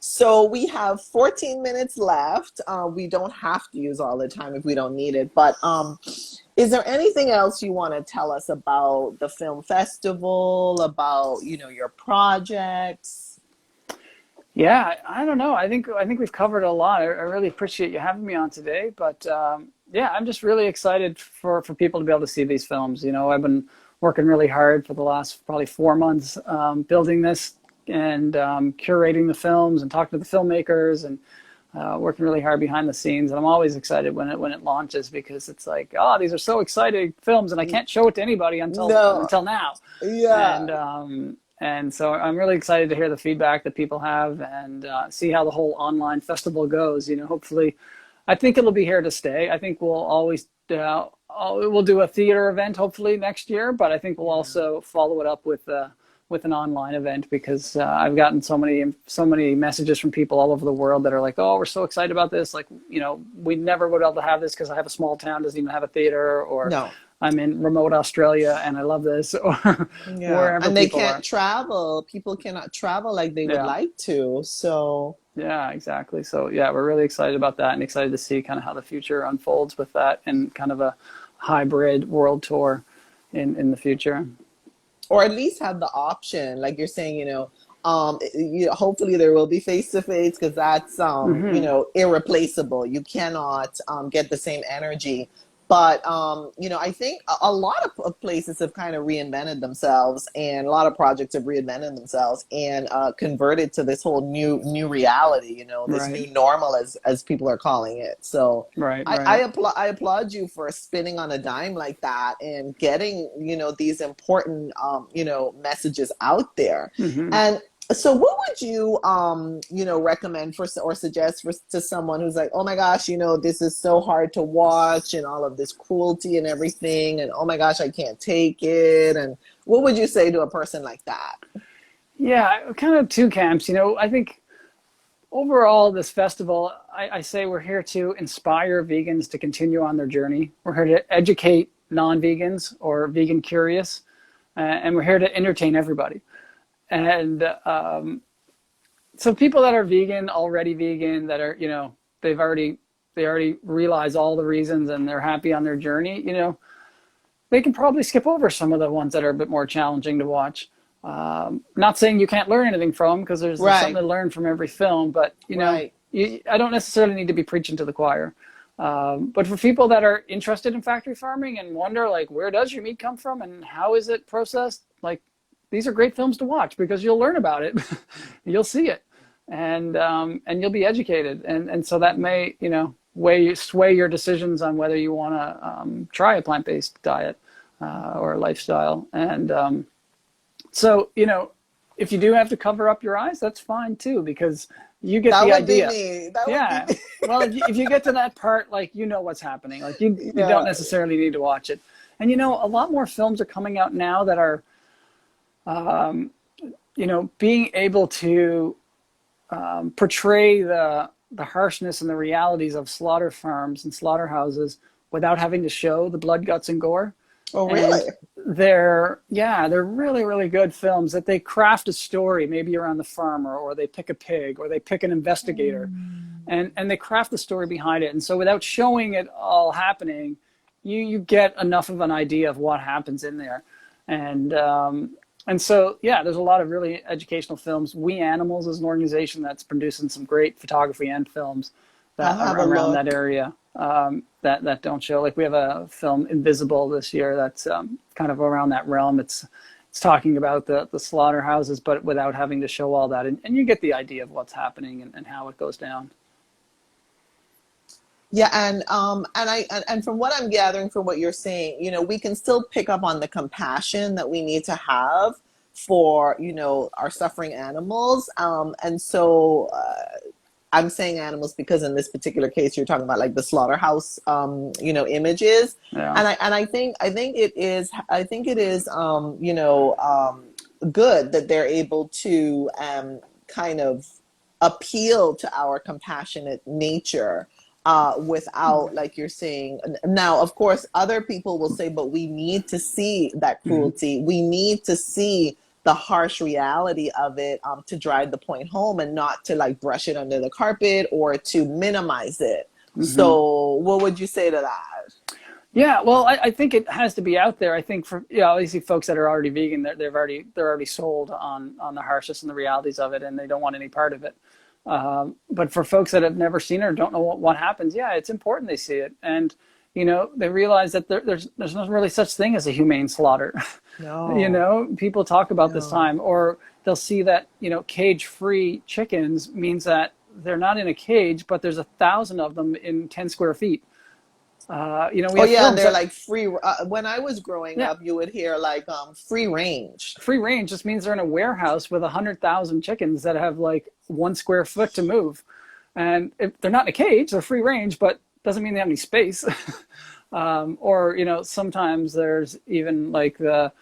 So we have 14 minutes left. We don't have to use all the time if we don't need it. But is there anything else you want to tell us about the film festival, about, your projects? Yeah, I don't know. I think we've covered a lot. I really appreciate you having me on today. But yeah, I'm just really excited for people to be able to see these films. I've been working really hard for the last probably 4 months building this and curating the films and talking to the filmmakers and working really hard behind the scenes. And I'm always excited when it launches, because it's like, oh, these are so exciting films, and I can't show it to anybody until now. Yeah. And so I'm really excited to hear the feedback that people have and see how the whole online festival goes. Hopefully, I think it'll be here to stay. I think we'll always we'll do a theater event hopefully next year, but I think we'll also follow it up with an online event, because I've gotten so many messages from people all over the world that are like, oh, we're so excited about this. Like, we never would be able to have this because I have a small town, doesn't even have a theater, or No. I'm in remote Australia and I love this, or wherever And they people can't are. travel. People cannot travel like they would like to. So yeah, exactly. So yeah, we're really excited about that and excited to see kind of how the future unfolds with that and kind of a hybrid world tour in the future. or at least have the option, like you're saying, hopefully there will be face-to-face, because that's irreplaceable. You cannot get the same energy. But I think a lot of places have kind of reinvented themselves, and a lot of projects have reinvented themselves and converted to this whole new reality, this Right. new normal, as people are calling it. So Right. I applaud you for spinning on a dime like that and getting these important messages out there. Mm-hmm. And so what would you recommend or suggest to someone who's like, oh my gosh, this is so hard to watch, and all of this cruelty and everything, and oh my gosh, I can't take it? And what would you say to a person like that? Yeah, kind of two camps. I think overall this festival, I say we're here to inspire vegans to continue on their journey. We're here to educate non-vegans or vegan curious, and we're here to entertain everybody. And so people that are already vegan, that are, they already realize all the reasons and they're happy on their journey, they can probably skip over some of the ones that are a bit more challenging to watch. Not saying you can't learn anything from them, because there's something to learn from every film, but I don't necessarily need to be preaching to the choir. But for people that are interested in factory farming and wonder, like, where does your meat come from and how is it processed? Like, these are great films to watch, because you'll learn about it, you'll see it, and you'll be educated, and so that may sway your decisions on whether you want to try a plant-based diet or a lifestyle. And so if you do have to cover up your eyes, that's fine too, because you get the idea. That would be me. Well, if you get to that part, like, what's happening, like you don't necessarily need to watch it. And a lot more films are coming out now that are being able to portray the harshness and the realities of slaughter farms and slaughterhouses without having to show the blood, guts, and gore. Oh, really? And they're really, really good films that they craft a story maybe around the farmer, or they pick a pig, or they pick an investigator, and they craft the story behind it. And so without showing it all happening, you get enough of an idea of what happens in there. And so, yeah, there's a lot of really educational films. We Animals is an organization that's producing some great photography and films that are around that area that don't show. Like we have a film Invisible this year that's kind of around that realm. It's talking about the slaughterhouses, but without having to show all that. And you get the idea of what's happening and how it goes down. Yeah, and from what I'm gathering from what you're saying, you know, we can still pick up on the compassion that we need to have for, you know, our suffering animals. And so I'm saying animals because in this particular case, you're talking about like the slaughterhouse, you know, images. Yeah. And I think it is, you know, good that they're able to kind of appeal to our compassionate nature. Without, like you're saying, now, of course, other people will say, but we need to see that cruelty. We need to see the harsh reality of it to drive the point home and not to like brush it under the carpet or to minimize it. So what would you say to that? Yeah, well, I think it has to be out there. I think for, yeah, obviously folks that are already vegan, they're already sold on the harshness and the realities of it, and they don't want any part of it. But for folks that have never seen it or don't know what happens, yeah, it's important they see it. And, you know, they realize that there's not really such thing as a humane slaughter. No. You know, people talk about this time, or they'll see that, you know, cage-free chickens means that they're not in a cage, but there's 1,000 of them in 10 square feet. You know, and they're like free. When I was growing up, you would hear like free range. Free range just means they're in a warehouse with 100,000 chickens that have like 1 square foot to move, and if they're not in a cage, they're free range, but doesn't mean they have any space. Or, you know, sometimes there's even like the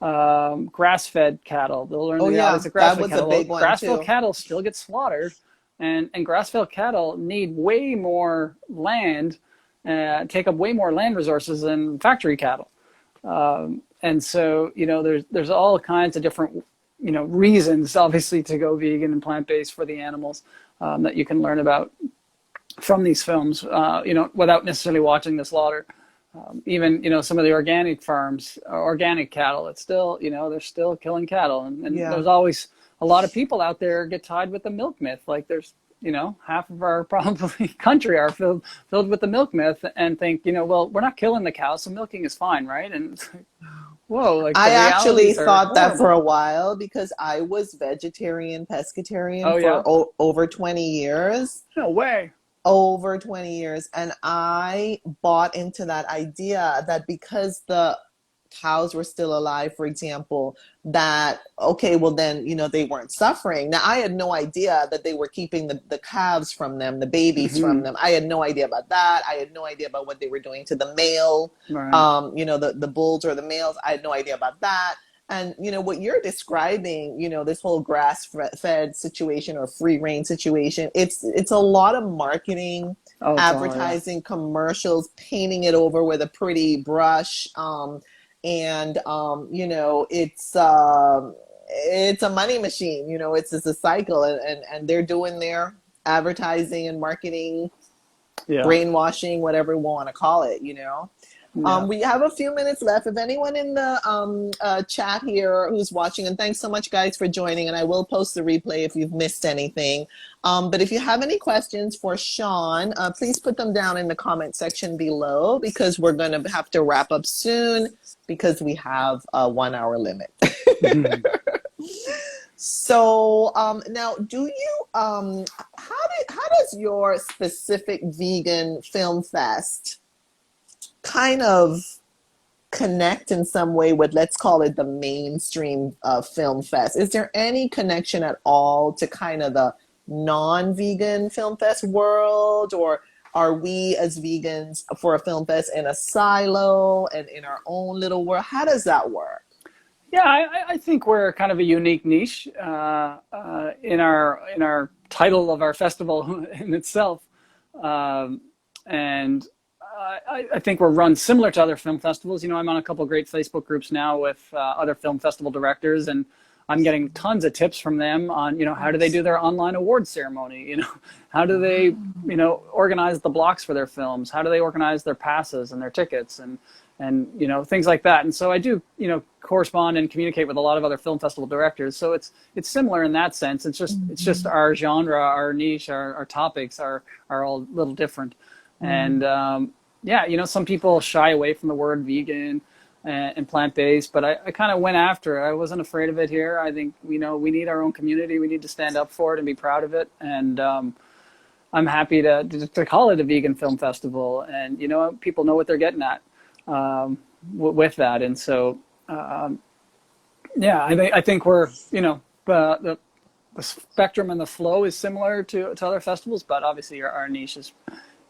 grass-fed cattle. They'll learn the realities of grass-fed cattle. A big one grass-fed too. cattle still get slaughtered, and grass-fed cattle need way more land. Take up way more land resources than factory cattle, and so, you know, there's all kinds of different, you know, reasons, obviously, to go vegan and plant-based for the animals that you can learn about from these films, you know, without necessarily watching the slaughter. Even, you know, some of the organic farms, organic cattle, it's still, you know, they're still killing cattle, and there's always a lot of people out there get tied with the milk myth. Like there's, you know, half of our probably country are filled with the milk myth and think, you know, well, we're not killing the cows, so milking is fine, right? And it's like, whoa, like I actually thought that horrible. for a while because I was vegetarian, pescatarian for over 20 years. No way. Over 20 years. And I bought into that idea that because the cows were still alive, for example, that, okay, well then, you know, they weren't suffering. Now, I had no idea that they were keeping the calves from them, the babies from them. I had no idea about that. I had no idea about what they were doing to the male, you know, the bulls or the males. I had no idea about that. And, you know, what you're describing, you know, this whole grass-fed situation or free range situation, it's a lot of marketing, advertising, commercials, painting it over with a pretty brush. And you know, it's a money machine, you know, it's a cycle, and they're doing their advertising and marketing, brainwashing, whatever we want to call it, you know. We have a few minutes left. If anyone in the chat here who's watching, and thanks so much guys for joining, and I will post the replay if you've missed anything. But if you have any questions for Shawn, please put them down in the comment section below, because we're going to have to wrap up soon because we have a 1 hour limit. So now, do you how does your specific vegan film fest kind of connect in some way with, let's call it, the mainstream film fest? Is there any connection at all to kind of the non-vegan film fest world, or are we as vegans for a film fest in a silo and in our own little world? How does that work? Yeah, I think we're kind of a unique niche in our title of our festival in itself, and I think we're run similar to other film festivals. You know, I'm on a couple of great Facebook groups now with other film festival directors, and I'm getting tons of tips from them on, how do they do their online awards ceremony? How do they, organize the blocks for their films? How do they organize their passes and their tickets and things like that. And so I do, correspond and communicate with a lot of other film festival directors. So it's similar in that sense. It's just our genre, our niche, our topics are all a little different. And some people shy away from the word vegan and plant-based, but I kind of went after it. I wasn't afraid of it here. I think we need our own community. We need to stand up for it and be proud of it. And I'm happy to call it a vegan film festival. And people know what they're getting at with that. And so I think we're the spectrum and the flow is similar to other festivals, but obviously our niche is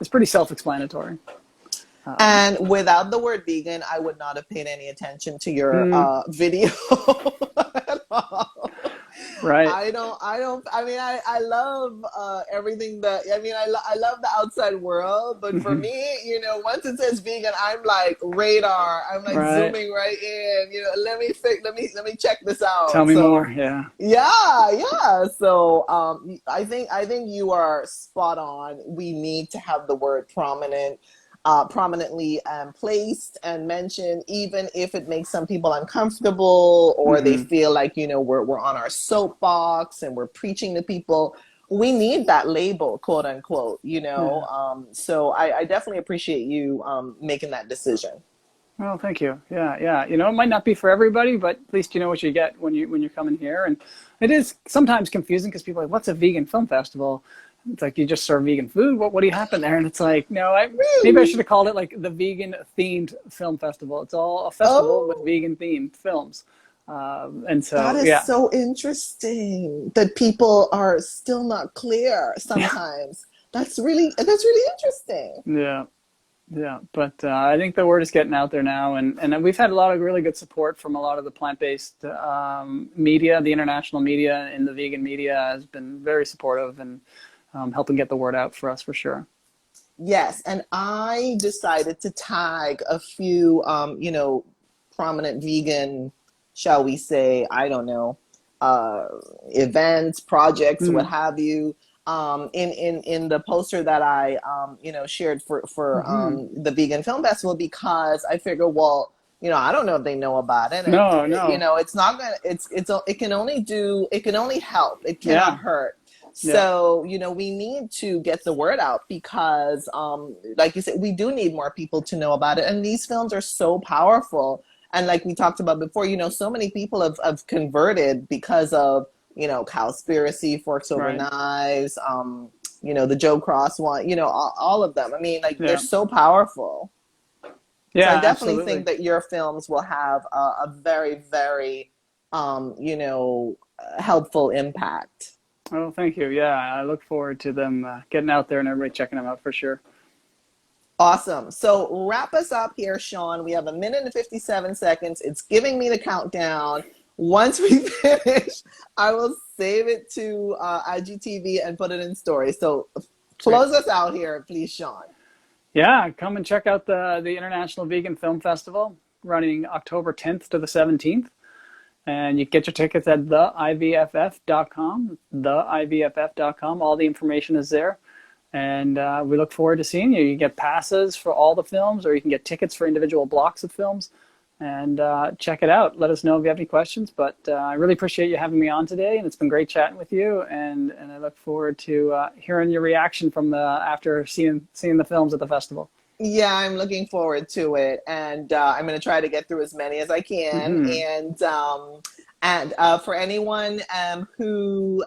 pretty self-explanatory. And without the word vegan, I would not have paid any attention to your video at all. Right. I love everything I love the outside world, but for me, once it says vegan, I'm like radar. I'm like zooming right in, let me check this out. Tell me more. Yeah. Yeah. So, I think you are spot on. We need to have the word prominently placed and mentioned, even if it makes some people uncomfortable or they feel like, we're on our soapbox and we're preaching to people. We need that label, quote unquote, so I definitely appreciate you making that decision. Well, thank you. Yeah. It might not be for everybody, but at least you know what you get when you're coming here. And it is sometimes confusing because people are like, what's a vegan film festival? It's like, you just serve vegan food. What do you happen there? And it's like, no, maybe I should have called it like the vegan themed film festival. It's all a festival with vegan themed films. And so that is so interesting that people are still not clear sometimes. That's really interesting. Yeah. But I think the word is getting out there now. And we've had a lot of really good support from a lot of the plant-based media. The international media and the vegan media has been very supportive and helping get the word out for us, for sure. Yes, and I decided to tag a few, prominent vegan, shall we say, I don't know, events, projects, what have you, in the poster that I, shared for the Vegan Film Festival, because I figured, well, I don't know if they know about it. No. It's not gonna. It can only help. It cannot hurt. So, we need to get the word out because, like you said, we do need more people to know about it. And these films are so powerful. And like we talked about before, so many people have converted because of, Cowspiracy, Forks Over Knives, the Joe Cross one, all of them. I mean, they're so powerful. Yeah, so I definitely think that your films will have a very, very, helpful impact. Oh, thank you. Yeah, I look forward to them getting out there and everybody checking them out for sure. Awesome. So wrap us up here, Shawn. We have 1 minute and 57 seconds. It's giving me the countdown. Once we finish, I will save it to IGTV and put it in story. So close us out here, please, Shawn. Yeah, come and check out the International Vegan Film Festival running October 10th to the 17th. And you can get your tickets at theivff.com, theivff.com. All the information is there. And we look forward to seeing you. You get passes for all the films, or you can get tickets for individual blocks of films. And check it out. Let us know if you have any questions. But I really appreciate you having me on today. And it's been great chatting with you. And I look forward to hearing your reaction from after seeing the films at the festival. Yeah, I'm looking forward to it, and I'm going to try to get through as many as I can. And for anyone who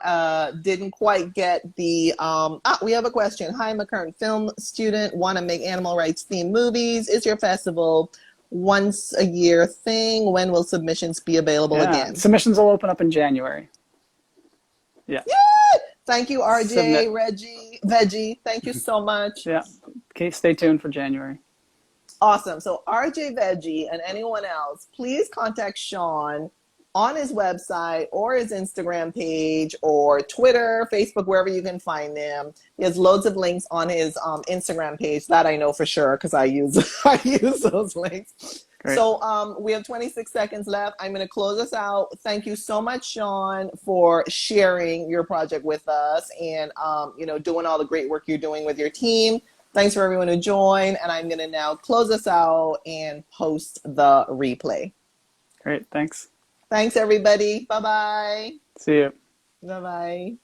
didn't quite get the, we have a question. Hi, I'm a current film student, want to make animal rights themed movies. Is your festival once a year thing? When will submissions be available again? Submissions will open up in January. Yeah. Thank you, RJ, Veggie. Thank you so much. Yeah. Okay, stay tuned for January. Awesome. So RJ Veggie and anyone else, please contact Shawn on his website or his Instagram page or Twitter, Facebook, wherever you can find them. He has loads of links on his Instagram page. That I know for sure because I use those links. Great. So we have 26 seconds left. I'm going to close us out. Thank you so much, Shawn, for sharing your project with us and, doing all the great work you're doing with your team. Thanks for everyone who joined. And I'm going to now close us out and post the replay. Great. Thanks. Thanks, everybody. Bye-bye. See you. Bye-bye.